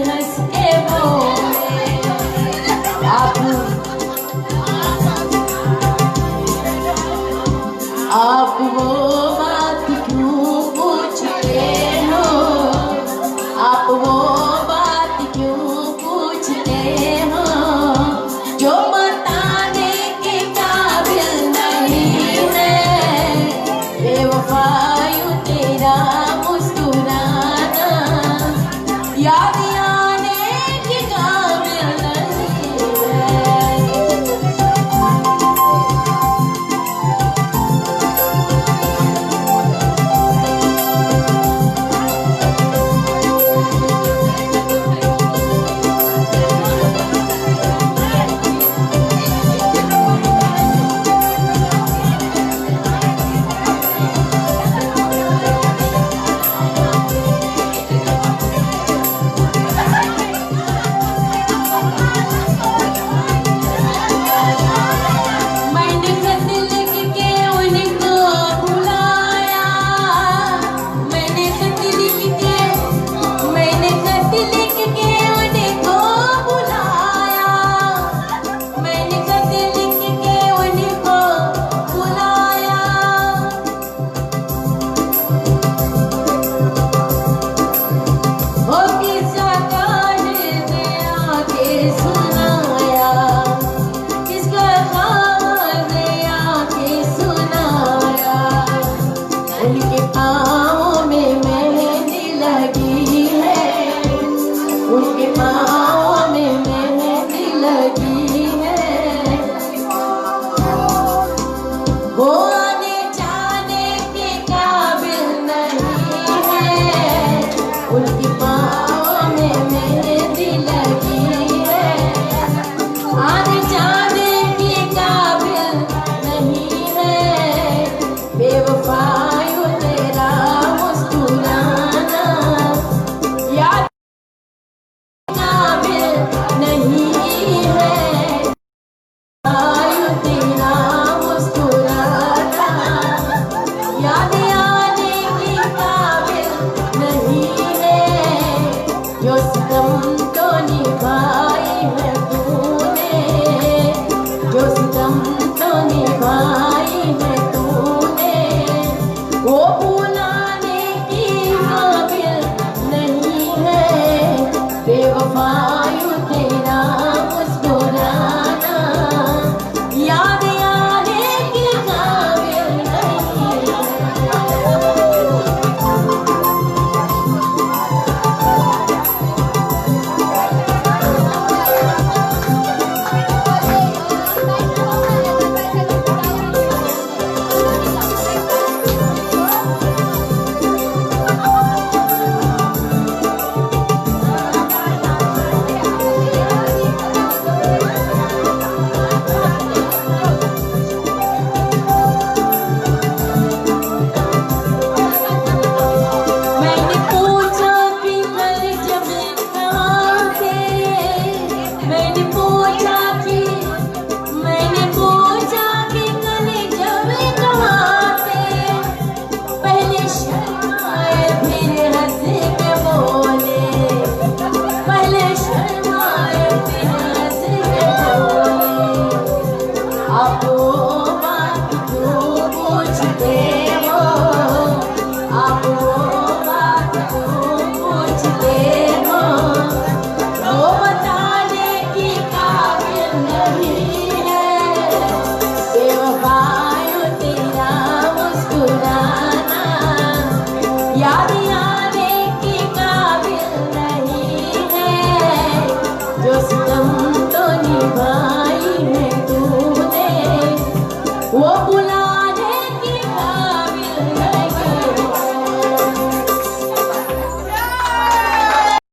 हंस के बोले आप वो बात क्यों पूछते हो, आप वो बात क्यों पूछते हो जो बताने के काबिल नहीं है। बेवफायू तेरा मुस्कुराना याद आने के काबिल नहीं है। उनके पाँव में मेहंदी लगी है। वो आने जाने के काबिल नहीं है। उनके पाँव में मेहंदी लगी है। आने जाने के काबिल नहीं है। बेवफायू तेरा मुस्कुराना याद नहीं है। आयु तेरा मुस्कुराना याद आने की काबिल नहीं है। जो सितम तो निभाई है तूने, जो सितम तो निभाई है तूने, वो भुलाने की काबिल नहीं है। बेवफा